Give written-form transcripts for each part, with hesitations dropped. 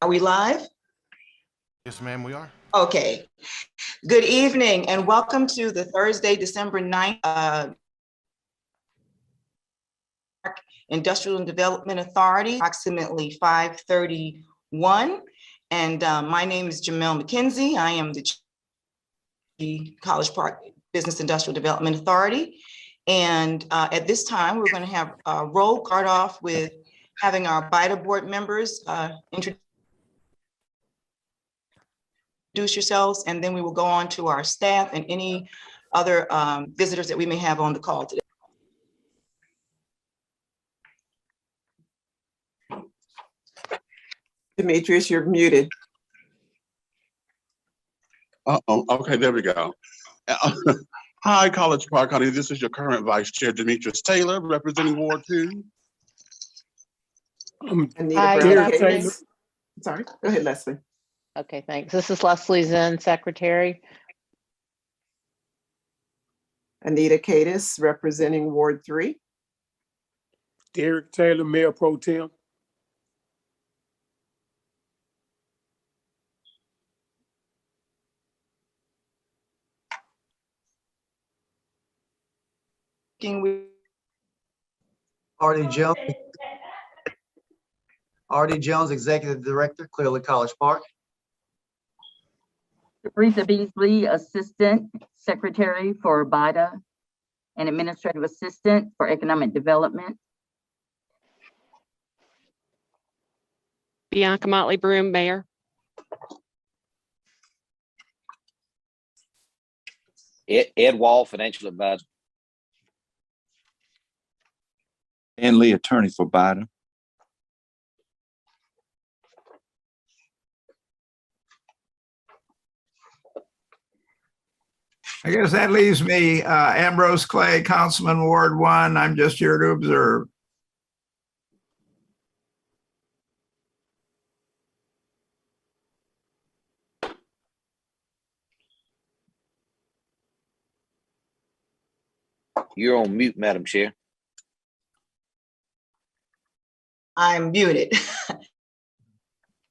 Are we live? Yes, ma'am, we are. Okay. Good evening and welcome to the Thursday, December 9th, Industrial and Development Authority, approximately 5:31. And my name is Jamel McKenzie. I am the College Park Business Industrial Development Authority. And at this time, we're going to have a roll call off with having our BIDA board members introduce yourselves, and then we will go on to our staff and any other visitors that we may have on the call today. Demetrius, you're muted. Okay, there we go. Hi, College Park County. This is your current Vice Chair, Demetrius Taylor, representing Ward 2. Anita Brown Taylor. Sorry, go ahead, Leslie. Okay, thanks. This is Leslie Zinn, Secretary. Anita Cadis, representing Ward 3. Derek Taylor, Mayor Pro Tem. Artie Jones, Executive Director, Clearly College Park. Teresa Beasley, Assistant Secretary for BIDA and Administrative Assistant for Economic Development. Bianca Motley Broom, Mayor. Ed Wall, Financial Advisor. And Lee, Attorney for BIDA. I guess that leaves me, Ambrose Clay, Councilman Ward 1. I'm just here to observe. You're on mute, Madam Chair. I'm muted.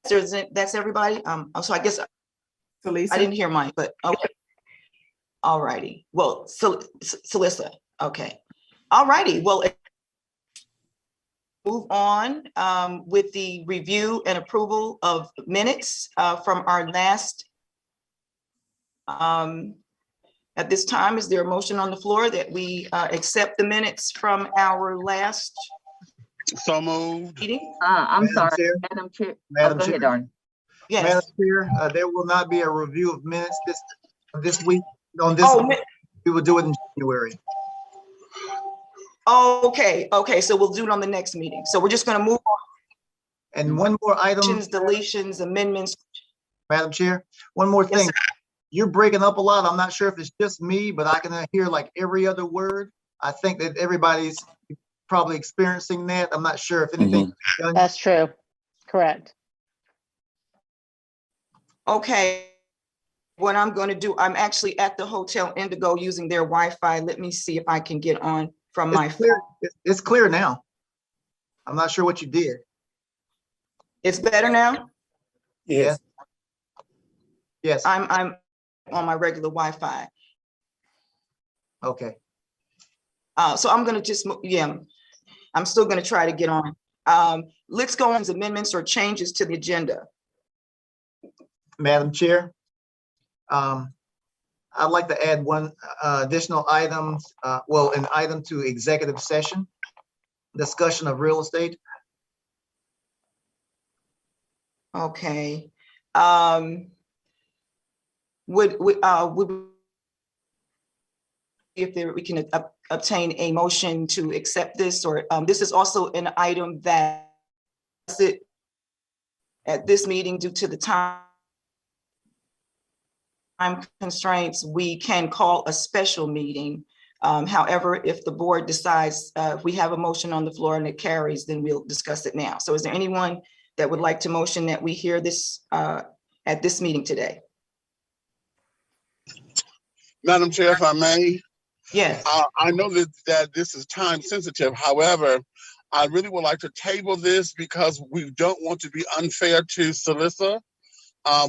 That's everybody. So I guess Felisa. I didn't hear mine, but okay. All righty. Well, Celissa. Okay. All righty. Well, move on with the review and approval of minutes from our last. At this time, is there a motion on the floor that we accept the minutes from our last So moved. meeting? I'm Madam sorry, Chair. Madam Chair. Madam Go Chair. ahead, Arnie. Yes. Madam Chair, there will not be a review of minutes this week. On this, we will do it in January. Okay. So we'll do it on the next meeting. So we're just going to move on. And one more item, Deletions, amendments. Madam Chair, one more Yes, thing. sir. You're breaking up a lot. I'm not sure if it's just me, but I can hear like every other word. I think that everybody's probably experiencing that. I'm not sure if anything. That's true. Correct. Okay. What I'm going to do, I'm actually at the Hotel Indigo using their Wi-Fi. Let me see if I can get on from my phone. It's clear now. I'm not sure what you did. It's better now? Yes. Yes. I'm on my regular Wi-Fi. Okay. So I'm going to just, I'm still going to try to get on. Let's go on to amendments or changes to the agenda. Madam Chair, I'd like to add one additional item, an item to executive session, discussion of real estate. Okay. Would if we can obtain a motion to accept this, or this is also an item that at this meeting due to the time constraints, we can call a special meeting. However, if the board decides if we have a motion on the floor and it carries, then we'll discuss it now. So is there anyone that would like to motion that we hear this at this meeting today? Madam Chair, if I may. Yes. I know that this is time sensitive. However, I really would like to table this because we don't want to be unfair to Celissa.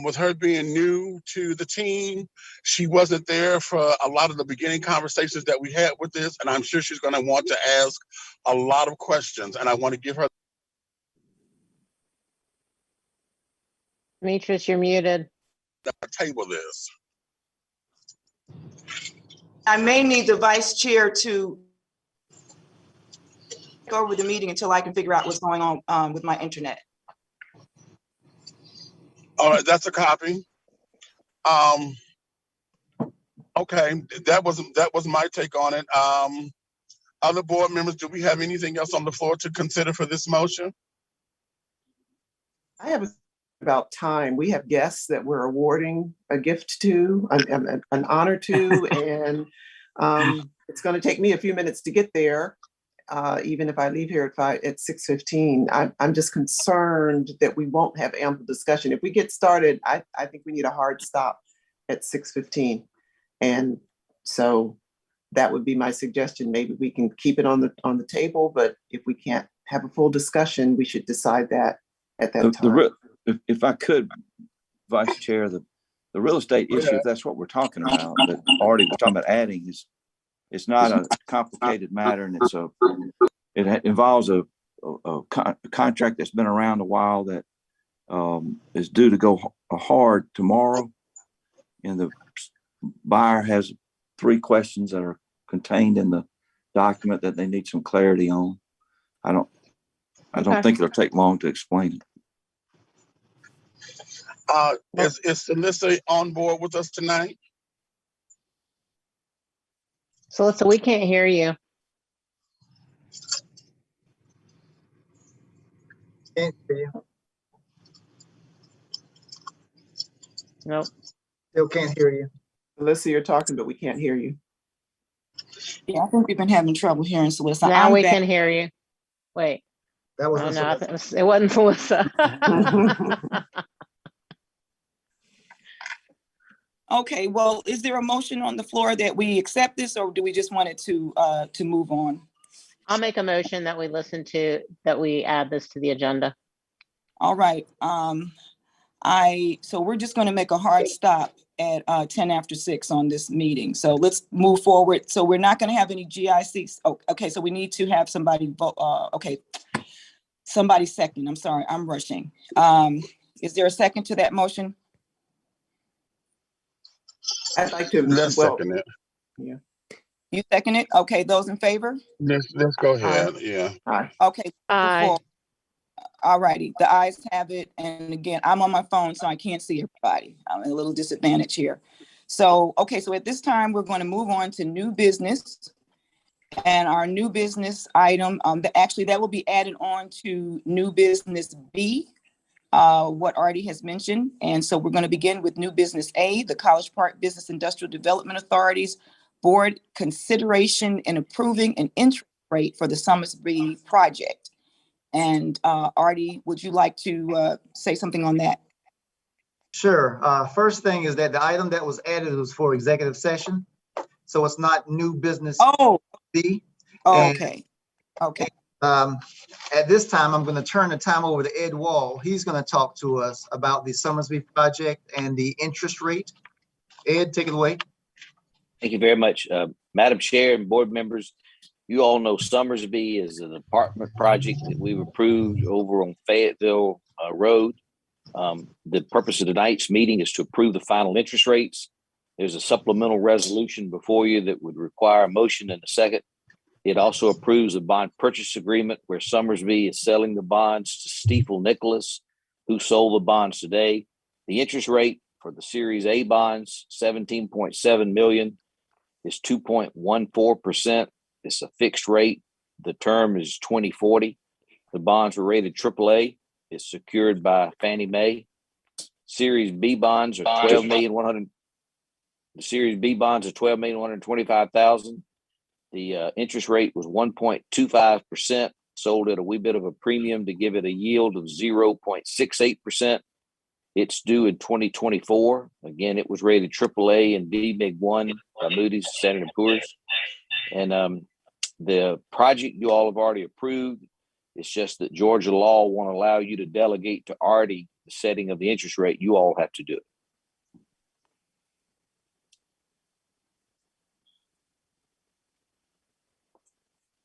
With her being new to the team, she wasn't there for a lot of the beginning conversations that we had with this, and I'm sure she's going to want to ask a lot of questions, and I want to give her Demetrius, you're muted. the table this. I may need the vice chair to go over the meeting until I can figure out what's going on with my internet. All right, that's a copy. Okay, that was my take on it. Other board members, do we have anything else on the floor to consider for this motion? I have about time. We have guests that we're awarding a gift to, an honor to, and it's going to take me a few minutes to get there. Even if I leave here at 6:15, I'm just concerned that we won't have ample discussion. If we get started, I think we need a hard stop at 6:15. And so that would be my suggestion. Maybe we can keep it on the table, but if we can't have a full discussion, we should decide that at that time. If I could, Vice Chair, the real estate issue, if that's what we're talking about, that Artie was talking about adding, it's not a complicated matter, and it involves a contract that's been around a while that is due to go hard tomorrow, and the buyer has 3 questions that are contained in the document that they need some clarity on. I don't think it'll take long to explain it. Is Celissa on board with us tonight? Celissa, we can't hear you. Can't hear you. Nope. Still can't hear you. Alyssa, you're talking, but we can't hear you. Yeah, I think we've been having trouble hearing Celissa. Now we can hear you. Wait. That was Oh, no, it wasn't Celissa. Okay, well, is there a motion on the floor that we accept this, or do we just want it to move on? I'll make a motion that we add this to the agenda. All right. So we're just going to make a hard stop at 10 after 6 on this meeting. So let's move forward. So we're not going to have any GICs. Oh, okay. So we need to have somebody vote. Okay. Somebody second. I'm sorry. I'm rushing. Is there a second to that motion? I'd like to. Let's second it. Yeah. You second it? Okay. Those in favor? Let's go ahead. Yeah. Okay. Aye. All righty, the ayes have it. And again, I'm on my phone, so I can't see everybody. I'm at a little disadvantage here. So, okay, so at this time, we're going to move on to new business. And our new business item, that will be added on to new business B, what Artie has mentioned. And so we're going to begin with new business A, the College Park Business Industrial Development Authority's board consideration in approving an interest rate for the Summersley project. And Artie, would you like to say something on that? Sure. First thing is that the item that was added was for executive session. So it's not new business B. Okay. Okay. At this time, I'm going to turn the time over to Ed Wall. He's going to talk to us about the Summersby project and the interest rate. Ed, take it away. Thank you very much. Madam Chair and board members, you all know Summersby is an apartment project that we've approved over on Fayetteville Road. The purpose of tonight's meeting is to approve the final interest rates. There's a supplemental resolution before you that would require a motion in a second. It also approves a bond purchase agreement where Summersby is selling the bonds to Stiefel Nicholas, who sold the bonds today. The interest rate for the Series A bonds, 17.7 million, is 2.14%. It's a fixed rate. The term is 2040. The bonds were rated AAA. It's secured by Fannie Mae. Series B bonds are 12,100. The Series B bonds are 12,125,000. The interest rate was 1.25%, sold at a wee bit of a premium to give it a yield of 0.68%. It's due in 2024. Again, it was rated AAA and DMIG1 by Moody's, Standard & Poor's. And the project you all have already approved It's just that Georgia law won't allow you to delegate to Artie the setting of the interest rate. You all have to do it.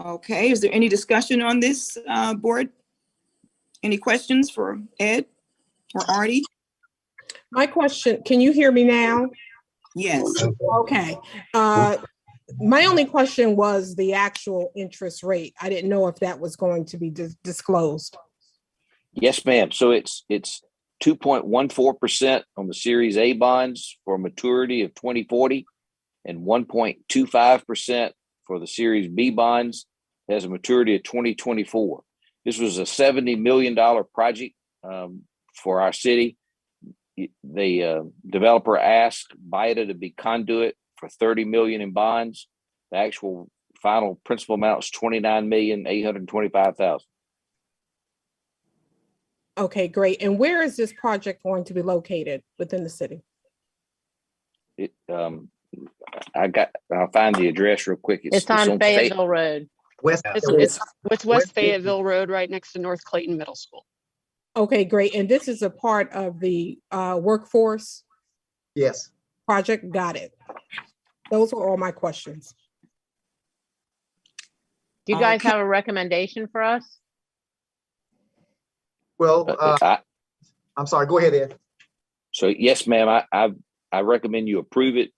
Okay, is there any discussion on this, board? Any questions for Ed or Artie? My question, can you hear me now? Yes. Okay. My only question was the actual interest rate. I didn't know if that was going to be disclosed. Yes, ma'am. So it's 2.14% on the Series A bonds for a maturity of 2040 and 1.25% for the Series B bonds has a maturity of 2024. This was a $70 million project for our city. The developer asked BIDA to be conduit for $30 million in bonds. The actual final principal amount is $29,825,000. Okay, great. And where is this project going to be located within the city? I'll find the address real quick. It's on Fayetteville Road. It's West Fayetteville Road, right next to North Clayton Middle School. Okay, great. And this is a part of the workforce Yes. project? Got it. Those are all my questions. Do you guys Okay. have a recommendation for us? Well, I'm sorry, go ahead, Ed. So yes, ma'am, I recommend you approve it.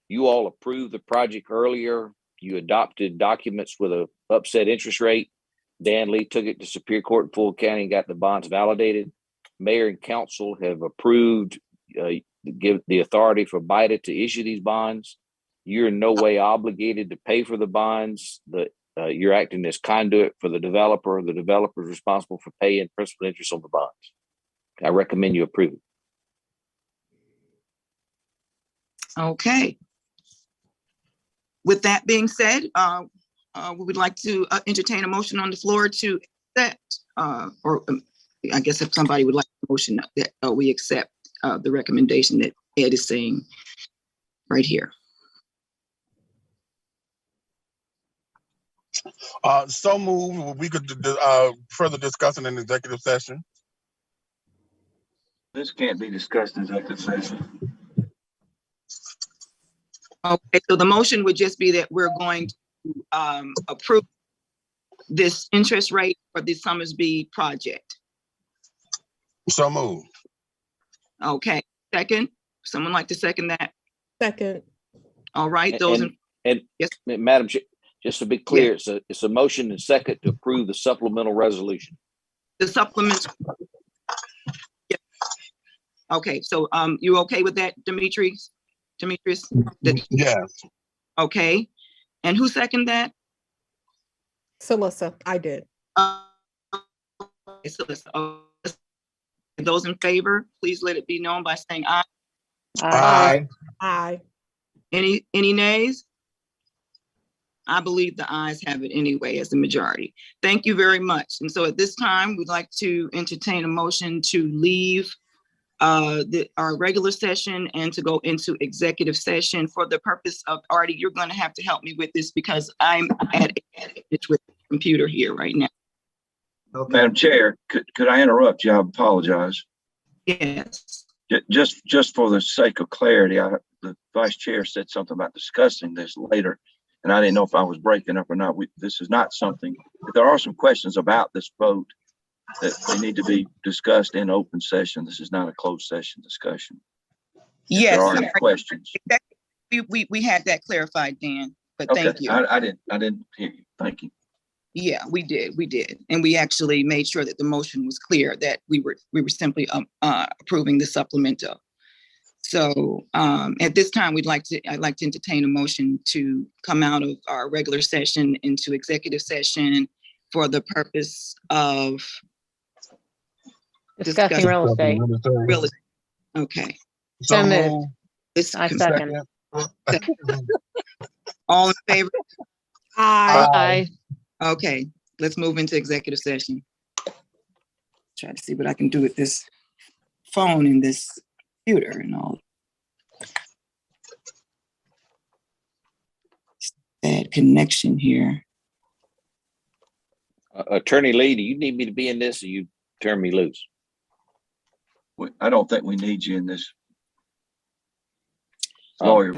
You all approved the project earlier. You adopted documents with a upset interest rate. Dan Lee took it to Superior Court in Fulton County and got the bonds validated. Mayor and council have approved, give the authority for BIDA to issue these bonds. You're in no way obligated to pay for the bonds. You're acting as conduit for the developer. The developer is responsible for paying principal interest on the bonds. I recommend you approve it. Okay. With that being said, we would like to entertain a motion on the floor to accept, or I guess if somebody would like a motion that we accept the recommendation that Ed is saying right here. So move. We could further discuss in an executive session. This can't be discussed in executive session. Okay, so the motion would just be that we're going to approve this interest rate for the Summersby project. So move. Okay, second, someone like to second that? Second. All right, those and yes, Madam Chair, just to be clear, it's a motion and second to approve the supplemental resolution. the supplements. Yeah. Okay, so you okay with that, Demetrius? Yes. Okay, and who seconded that? Celissa, I did. Those in favor, please let it be known by saying aye. Aye. Aye. Any nays? I believe the ayes have it anyway as the majority. Thank you very much. And so at this time, we'd like to entertain a motion to leave our regular session and to go into executive session for the purpose of, Artie, you're going to have to help me with this because I'm at it with the computer here right now. Okay. Madam Chair, could I interrupt you? I apologize. Yes. Just for the sake of clarity, the vice chair said something about discussing this later, and I didn't know if I was breaking up or not. This is not something, there are some questions about this vote that they need to be discussed in open session. This is not a closed session discussion. Yes. There are any questions. We had that clarified, Dan, but Okay. thank you. I didn't hear you. Thank you. Yeah, we did. And we actually made sure that the motion was clear that we were simply approving the supplemental. So at this time, I'd like to entertain a motion to come out of our regular session into executive session for the purpose of Discussing real estate. real estate. Okay. So moved. This I second. All in favor? Aye. Aye. Okay, let's move into executive session. Try to see what I can do with this phone and this computer and all. Bad connection here. Attorney Lee, do you need me to be in this or you turn me loose? I don't think we need you in this. Um, Lawyer.